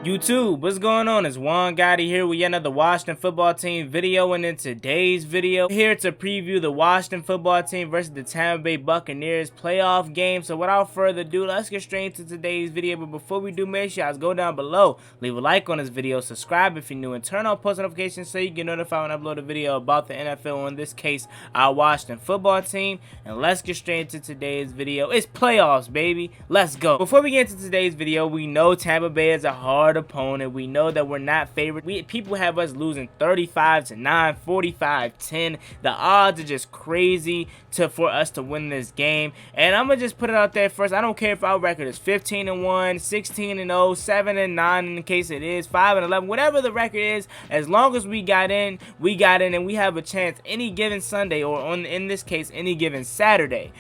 YouTube, what's going on? It's Juan Gotti here with yet another Washington football team video, and in today's video, here to preview the Washington football team versus the Tampa Bay Buccaneers playoff game. So without further ado, let's get straight into today's video. But before we do, make sure you guys go down below, leave a like on this video, subscribe if you're new, and turn on post notifications so you get notified when I upload a video about the NFL, or in this case, our Washington football team. And let's get straight into today's video. It's playoffs, baby. Let's go. Before we get into today's video, we know Tampa Bay is a hard opponent. We know that we're not favored. People have us losing 35-9, 45-10. The odds are just crazy for us to win this game. And I'm gonna just put it out there first. I don't care if our record is 15-1, 16-0, 7-9 in the case it is, 5-11, whatever the record is. As long as we got in, and we have a chance any given Sunday, or in this case any given Saturday.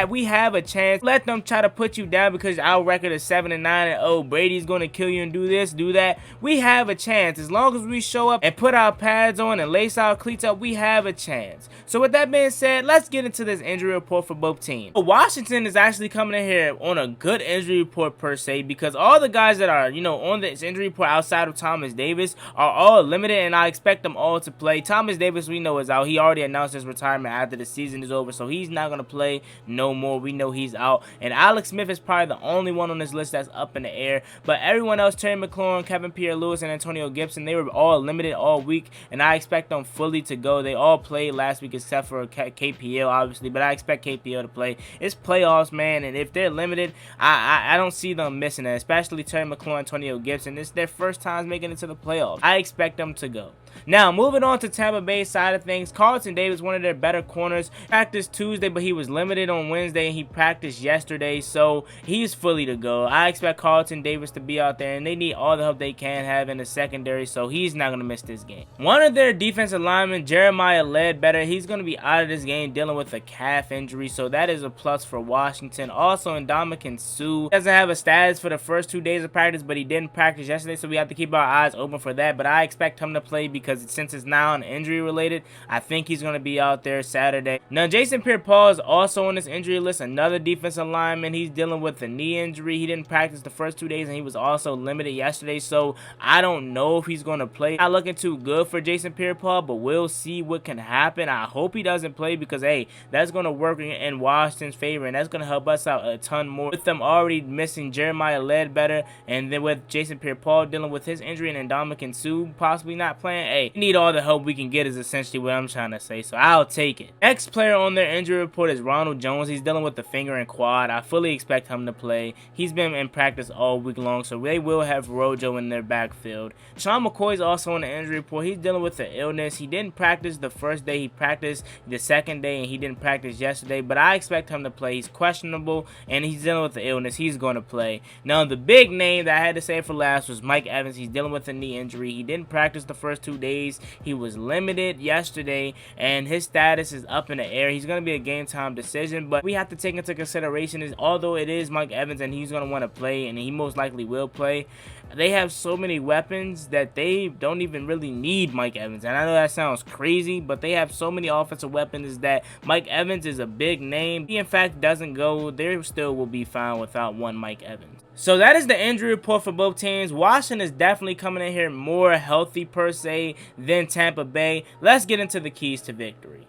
We have a chance. Let them try to put you down because our record is 7-9 and oh, Brady's gonna kill you and do this, do that. We have a chance. As long as we show up and put our pads on and lace our cleats up, we have a chance. So with that being said, let's get into this injury report for both teams. Washington is actually coming in here on a good injury report per se, because all the guys that are, on this injury report outside of Thomas Davis are all limited, and I expect them all to play. Thomas Davis, we know, is out. He already announced his retirement after the season is over, so he's not going to play no more. We know he's out. And Alex Smith is probably the only one on this list that's up in the air, but everyone else, Terry McLaurin, Kevin Pierre-Louis, and Antonio Gibson, they were all limited all week, and I expect them fully to go. They all played last week except for KPL, obviously, but I expect KPL to play. It's playoffs, man, and if they're limited, I don't see them missing it, especially Terry McLaurin, Antonio Gibson. It's their first time making it to the playoffs. I expect them to go. Now, moving on to Tampa Bay side of things, Carlton Davis, one of their better corners, practiced Tuesday, but he was limited on Wednesday, and he practiced yesterday, so he's fully to go. I expect Carlton Davis to be out there, and they need all the help they can have in the secondary, so he's not going to miss this game. One of their defensive linemen, Jeremiah Ledbetter, he's going to be out of this game dealing with a calf injury, so that is a plus for Washington. Also, Ndamukong Suh doesn't have a status for the first 2 days of practice, but he didn't practice yesterday, so we have to keep our eyes open for that, but I expect him to play because since it's now injury related, I think he's going to be out there Saturday. Now, Jason Pierre-Paul is also on this injury list, another defensive lineman. He's dealing with a knee injury. He didn't practice the first 2 days, and he was also limited yesterday, so I don't know if he's going to play. Not looking too good for Jason Pierre-Paul, but we'll see what can happen. I hope he doesn't play because, hey, that's going to work in Washington's favor, and that's going to help us out a ton more. With them already missing Jeremiah Ledbetter, and then with Jason Pierre-Paul dealing with his injury and Ndamukong Suh possibly not playing, hey, we need all the help we can get is essentially what I'm trying to say, so I'll take it. Next player on their injury report is Ronald Jones. He's dealing with the finger and quad. I fully expect him to play. He's been in practice all week long, so they will have Rojo in their backfield. Sean McCoy is also on the injury report. He's dealing with the illness. He didn't practice the first day. He practiced the second day, and he didn't practice yesterday, but I expect him to play. He's questionable, and he's dealing with the illness. He's going to play. Now, the big name that I had to say for last was Mike Evans. He's dealing with a knee injury. He didn't practice the first 2 days. He was limited yesterday, and his status is up in the air. He's going to be a game time decision, but we have to take into consideration is although it is Mike Evans and he's going to want to play, and he most likely will play, they have so many weapons that they don't even really need Mike Evans. And I know that sounds crazy, but they have so many offensive weapons that Mike Evans is a big name. If he in fact doesn't go, they still will be fine without one Mike Evans. So that is the injury report for both teams. Washington is definitely coming in here more healthy per se than Tampa Bay. Let's get into the keys to victory.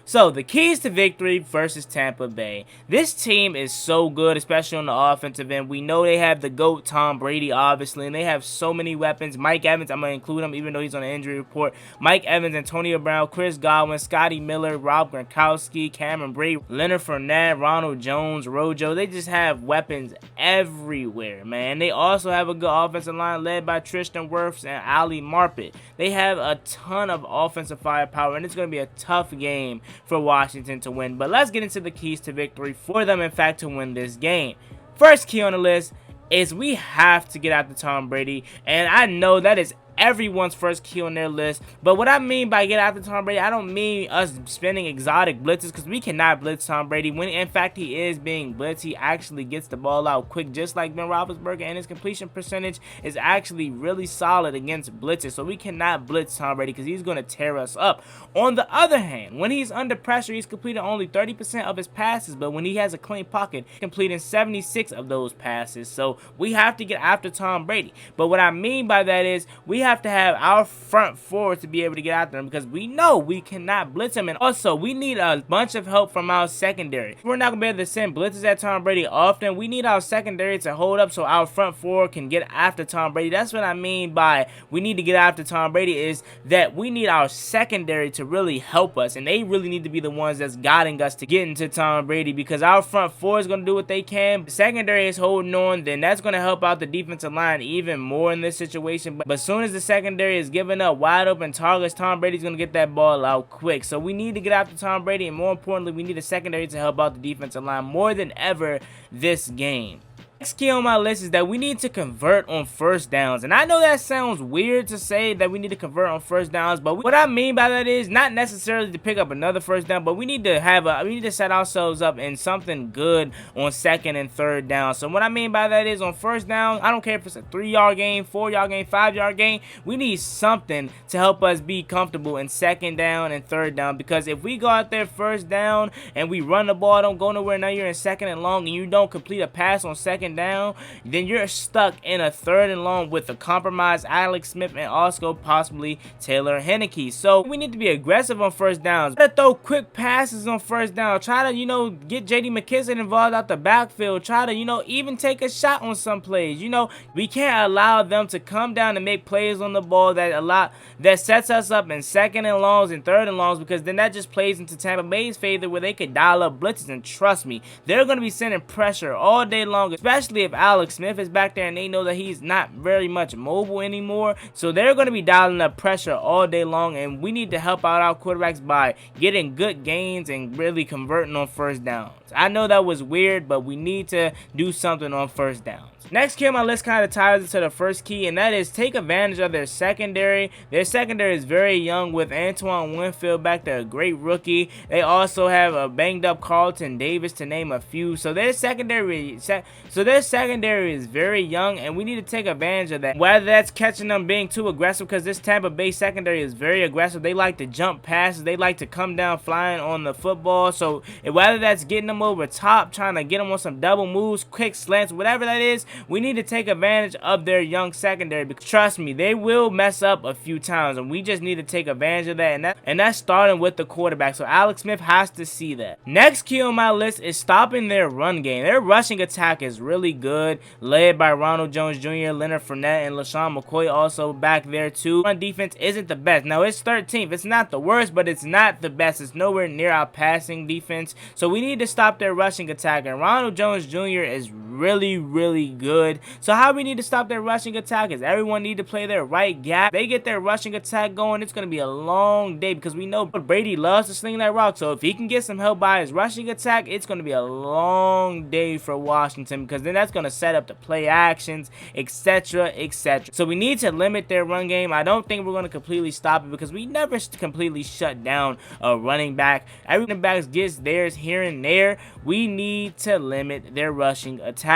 So, the keys to victory versus Tampa Bay. This team is so good, especially on the offensive end. We know they have the GOAT, Tom Brady, obviously, and they have so many weapons. Mike Evans, I'm going to include him even though he's on the injury report. Mike Evans, Antonio Brown, Chris Godwin, Scotty Miller, Rob Gronkowski, Cameron Brate, Leonard Fournette, Ronald Jones, Rojo. They just have weapons everywhere, man. They also have a good offensive line led by Tristan Wirfs and Ali Marpet. They have a ton of offensive firepower, and it's going to be a tough game for Washington to win. But let's get into the keys to victory for them, in fact, to win this game. First key on the list is we have to get out to Tom Brady, and I know that is everyone's first key on their list. But what I mean by get after Tom Brady, I don't mean us spinning exotic blitzes, because we cannot blitz Tom Brady. When in fact he is being blitzed, he actually gets the ball out quick, just like Ben Roethlisberger, and his completion percentage is actually really solid against blitzes. So we cannot blitz Tom Brady because he's going to tear us up. On the other hand, when he's under pressure, he's completing only 30% of his passes, but when he has a clean pocket, completing 76 of those passes. So we have to get after Tom Brady. But what I mean by that is we have to have our front four to be able to get after him, because we know we cannot blitz him. And also, we need a bunch of help from our secondary. We're not going to be able to send blitzes at Tom Brady often. We need our secondary to hold up so our front four can get after Tom Brady. That's what I mean by we need to get after Tom Brady, is that we need our secondary to really help us, and they really need to be the ones that's guiding us to get into Tom Brady, because our front four is going to do what they can. The secondary is holding on, then that's going to help out the defensive line even more in this situation. But as soon as the secondary is giving up wide open targets, Tom Brady's going to get that ball out quick. So we need to get after Tom Brady, and more importantly, we need a secondary to help out the defensive line more than ever this game. Next key on my list is that we need to convert on first downs. And I know that sounds weird to say that we need to convert on first downs, but what I mean by that is not necessarily to pick up another first down, but we need to set ourselves up in something good on second and third down. So what I mean by that is on first down, I don't care if it's a 3-yard game, 4-yard game, 5-yard game, we need something to help us be comfortable in second down and third down, because if we go out there first down and we run the ball, don't go nowhere, now you're in second and long and you don't complete a pass on second down, then you're stuck in a third and long with a compromised Alex Smith and also possibly Taylor Heinicke. So we need to be aggressive on first downs. Try to throw quick passes on first down. Try to, get J.D. McKissic involved out the backfield. Try to, even take a shot on some plays. We can't allow them to come down and make plays on the ball that sets us up in second and longs and third and longs, because then that just plays into Tampa Bay's favor, where they could dial up blitzes. And trust me, they're going to be sending pressure all day long, especially if Alex Smith is back there and they know that he's not very much mobile anymore. So they're going to be dialing up pressure all day long, and we need to help out our quarterbacks by getting good gains and really converting on first downs. I know that was weird, but we need to do something on first downs. Next key on my list kind of ties into the first key, and that is take advantage of their secondary. Their secondary is very young with Antoine Winfield back there, a great rookie. They also have a banged up Carlton Davis, to name a few. So their secondary is very young, and we need to take advantage of that. Whether that's catching them being too aggressive, because this Tampa Bay secondary is very aggressive. They like to jump passes. They like to come down flying on the football. So whether that's getting them over top, trying to get them on some double moves, quick slants, whatever that is, we need to take advantage of their young secondary, because trust me, they will mess up a few times, and we just need to take advantage of that, and that's starting with the quarterback. So Alex Smith has to see that. Next key on my list is stopping their run game. Their rushing attack is really good, led by Ronald Jones Jr., Leonard Fournette, and LaShawn McCoy also back there too. Run defense isn't the best. Now, it's 13th. It's not the worst, but it's not the best. It's nowhere near our passing defense. So we need to stop their rushing attack, and Ronald Jones Jr. is really, really good. So how we need to stop their rushing attack is everyone need to play their right gap. They get their rushing attack going, it's going to be a long day, because we know Brady loves to sling that rock. So if he can get some help by his rushing attack, it's going to be a long day for Washington, because then that's going to set up the play actions, etc., etc. So we need to limit their run game. I don't think we're going to completely stop it, because we never completely shut down a running back. Every running back gets theirs here and there. We need to limit their rushing attack.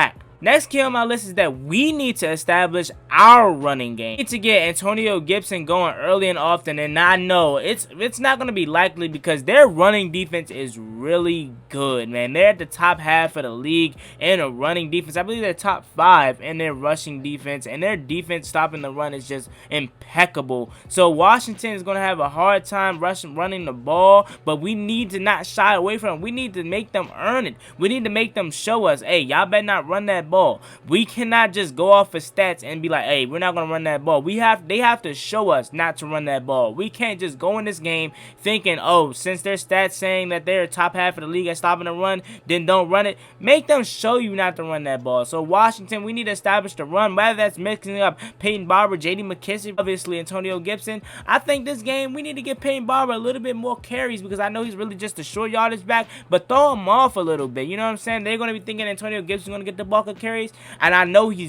Next key on my list is that we need to establish our running game. We need to get Antonio Gibson going early and often, and I know it's not going to be likely, because their running defense is really good, man. They're at the top half of the league in a running defense. I believe they're top 5 in their rushing defense, and their defense stopping the run is just impeccable. So Washington is going to have a hard time running the ball, but we need to not shy away from them. We need to make them earn it. We need to make them show us, hey, y'all better not run that ball. We cannot just go off of stats and be like, hey, we're not going to run that ball. They have to show us not to run that ball. We can't just go in this game thinking, oh, since their stats saying that they're top half of the league at stopping the run, then don't run it. Make them show you not to run that ball. So Washington, we need to establish the run, whether that's mixing up Peyton Barber, J.D. McKissic, obviously Antonio Gibson. I think this game we need to give Peyton Barber a little bit more carries, because I know he's really just a short yardage back, but throw him off a little bit. You know what I'm saying? They're going to be thinking Antonio Gibson's going to get the ball carries, and I know he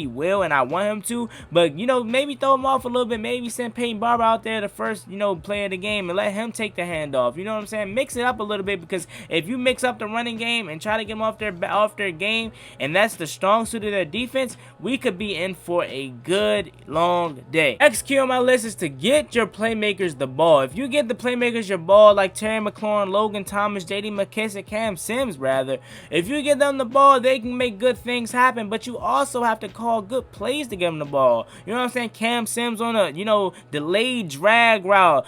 will, and I want him to. But you know, maybe throw him off a little bit. Maybe send Peyton Barber out there the first play of the game and let him take the handoff. You know what I'm saying? Mix it up a little bit, because if you mix up the running game and try to get them off their game, and that's the strong suit of their defense, we could be in for a good long day. Next key on my list is to get your playmakers the ball. If you get the playmakers your ball, like Terry McLaurin, Logan Thomas, J.D. McKissick, Cam Sims rather, if you get them the ball, they can make good things happen. But you also have to call good plays to get them the ball. You know what I'm saying? Cam Sims on a delayed drag route,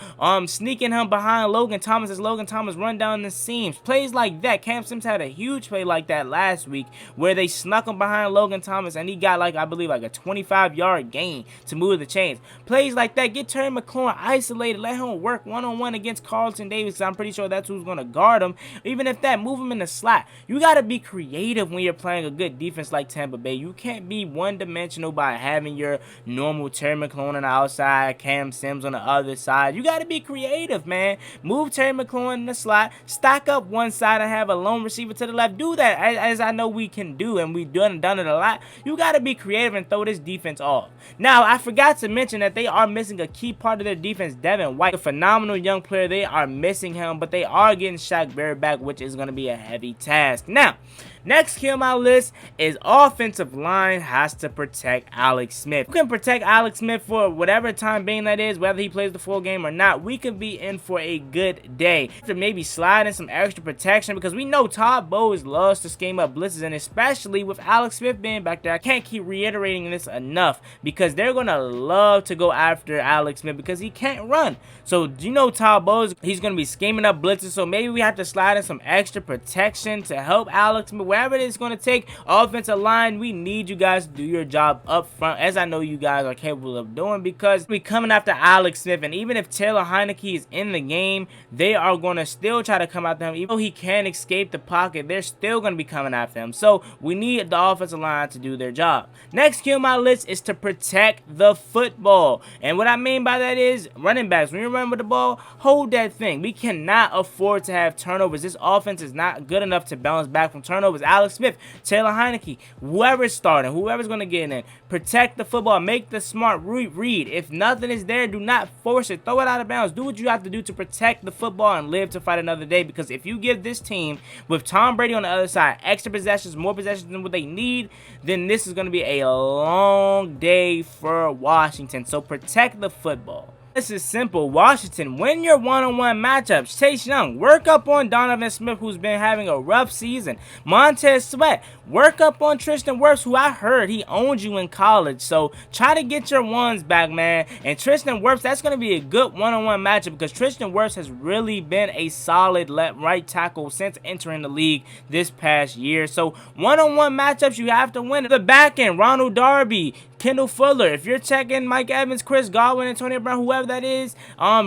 sneaking him behind Logan Thomas as Logan Thomas run down the seams. Plays like that. Cam Sims had a huge play like that last week where they snuck him behind Logan Thomas and he got, like, I believe like a 25-yard gain to move the chains. Plays like that. Get Terry McLaurin isolated. Let him work one-on-one against Carlton Davis, because I'm pretty sure that's who's going to guard him. Even if that, move him in the slot. You got to be creative when you're playing a good defense like Tampa Bay. You can't be one-dimensional by having your normal Terry McLaurin on the outside, Cam Sims on the other side. You got to be creative, man. Move Terry McLaurin in the slot, stack up one side and have a lone receiver to the left. Do that, as I know we can do, and we've done it a lot. You got to be creative and throw this defense off. Now, I forgot to mention that they are missing a key part of their defense, Devin White. A phenomenal young player. They are missing him, but they are getting Shaq Barrett back, which is going to be a heavy task. Now, next key on my list is offensive line has to protect Alex Smith. You can protect Alex Smith for whatever time being that is, whether he plays the full game or not. We could be in for a good day. To maybe slide in some extra protection, because we know Todd Bowles loves to scheme up blitzes, and especially with Alex Smith being back there, I can't keep reiterating this enough, because they're going to love to go after Alex Smith because he can't run. So, you know, Todd Bowles, he's going to be scheming up blitzes, so maybe we have to slide in some extra protection to help Alex Smith. Wherever it is going to take, offensive line, we need you guys to do your job up front, as I know you guys are capable of doing, because we're coming after Alex Smith, and even if Taylor Heineke is in the game, they are going to still try to come after him. Even though he can escape the pocket, they're still going to be coming after him. So we need the offensive line to do their job. Next key on my list is to protect the football, and what I mean by that is running backs. When you run with the ball, hold that thing. We cannot afford to have turnovers. This offense is not good enough to bounce back from turnovers. Alex Smith, Taylor Heineke, whoever's starting, whoever's going to get in, protect the football, make the smart read. If nothing is there, do not force it, throw it out of bounds. Do what you have to do to protect the football and live to fight another day, because if you give this team, with Tom Brady on the other side, extra possessions, more possessions than what they need, then this is going to be a long day for Washington. So protect the football. This is simple. Washington, win your one-on-one matchups. Chase Young, work up on Donovan Smith, who's been having a rough season. Montez Sweat, work up on Tristan Wirfs, who I heard he owned you in college. So try to get your ones back, man. And Tristan Wirfs, that's going to be a good one-on-one matchup, because Tristan Wirfs has really been a solid right tackle since entering the league this past year. So one-on-one matchups, you have to win. The back end, Ronald Darby, Kendall Fuller. If you're checking Mike Evans, Chris Godwin, Antonio Brown, whoever that is,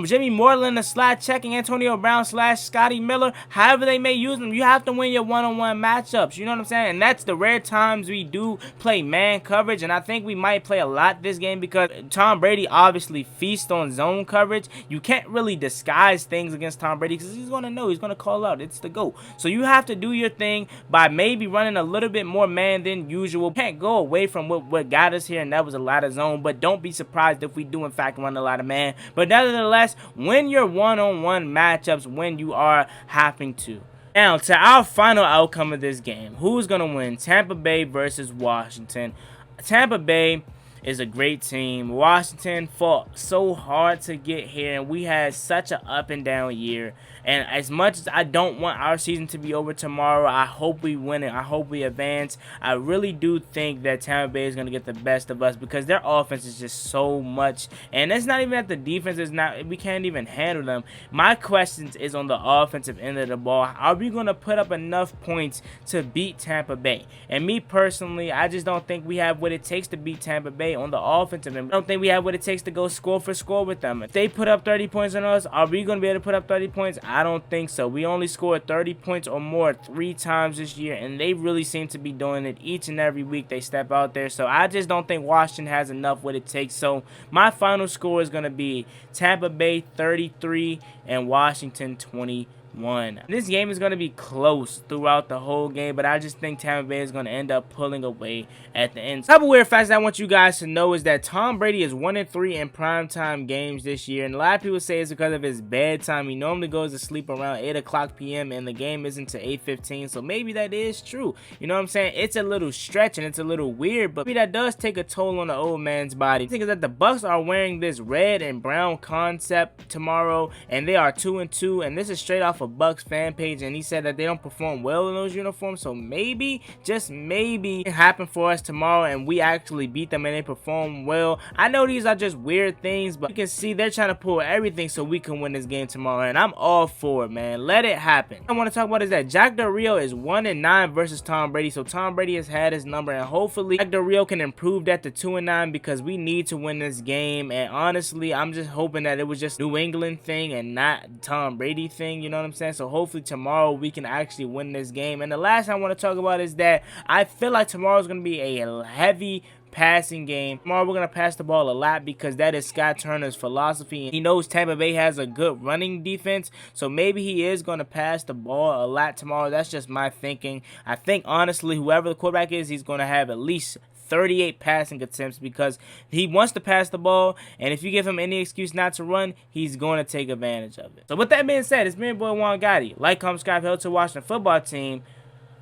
Jimmy Moreland, the slot checking Antonio Brown / Scotty Miller, however they may use them, you have to win your one-on-one matchups. You know what I'm saying? And that's the rare times we do play man coverage, and I think we might play a lot this game, because Tom Brady obviously feasts on zone coverage. You can't really disguise things against Tom Brady, because he's going to know, he's going to call out. It's the GOAT. So you have to do your thing by maybe running a little bit more man than usual. Can't go away from what got us here, and that was a lot of zone, but don't be surprised if we do in fact run a lot of man. But nevertheless, win your one-on-one matchups when you are having to. Now, to our final outcome of this game. Who's going to win? Tampa Bay versus Washington. Tampa Bay is a great team. Washington fought so hard to get here, and we had such an up and down year. And as much as I don't want our season to be over tomorrow, I hope we win it. I hope we advance. I really do think that Tampa Bay is going to get the best of us, because their offense is just so much. And it's not even that the defense is not, we can't even handle them. My questions is on the offensive end of the ball. Are we going to put up enough points to beat Tampa Bay? And me personally, I just don't think we have what it takes to beat Tampa Bay on the offensive end. I don't think we have what it takes to go score for score with them. If they put up 30 points on us, are we going to be able to put up 30 points? I don't think so. We only scored 30 points or more 3 times this year, and they really seem to be doing it each and every week they step out there. So I just don't think Washington has enough what it takes. So my final score is going to be Tampa Bay 33 and Washington 22. 1. This game is going to be close throughout the whole game, but I just think Tampa Bay is going to end up pulling away at the end. A couple weird facts I want you guys to know is that Tom Brady is 1-3 in primetime games this year, and a lot of people say it's because of his bedtime. He normally goes to sleep around 8 o'clock p.m. and the game isn't to 8:15, so maybe that is true. You know what I'm saying? It's a little stretch and it's a little weird, but maybe that does take a toll on the old man's body. The thing is that the Bucs are wearing this red and brown concept tomorrow, and they are 2-2, and this is straight off a Bucs fan page, and he said that they don't perform well in those uniforms, so maybe, just maybe, it happened for us tomorrow and we actually beat them and they perform well. I know these are just weird things, but you can see they're trying to pull everything so we can win this game tomorrow, and I'm all for it, man. Let it happen. What I want to talk about is that Jack Del Rio is 1-9 versus Tom Brady, so Tom Brady has had his number, and hopefully Jack Del Rio can improve that to 2-9 because we need to win this game. And honestly, I'm just hoping that it was just New England thing and not Tom Brady thing, you know what I'm saying? So hopefully tomorrow we can actually win this game. And the last thing I want to talk about is that I feel like tomorrow is going to be a heavy passing game. Tomorrow we're going to pass the ball a lot because that is Scott Turner's philosophy, and he knows Tampa Bay has a good running defense, so maybe he is going to pass the ball a lot tomorrow. That's just my thinking. I think honestly whoever the quarterback is, he's going to have at least 38 passing attempts because he wants to pass the ball, and if you give him any excuse not to run, he's going to take advantage of it. So with that being said, it's me and boy Juan Gotti. Like, comment, subscribe, help to Washington football team.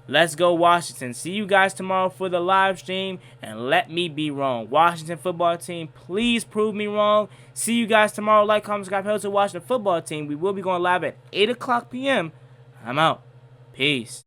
Let's go Washington. See you guys tomorrow for the live stream, and let me be wrong. Washington football team, please prove me wrong. See you guys tomorrow. Like, comment, subscribe, help to Washington football team. We will be going live at 8 o'clock p.m. I'm out. Peace.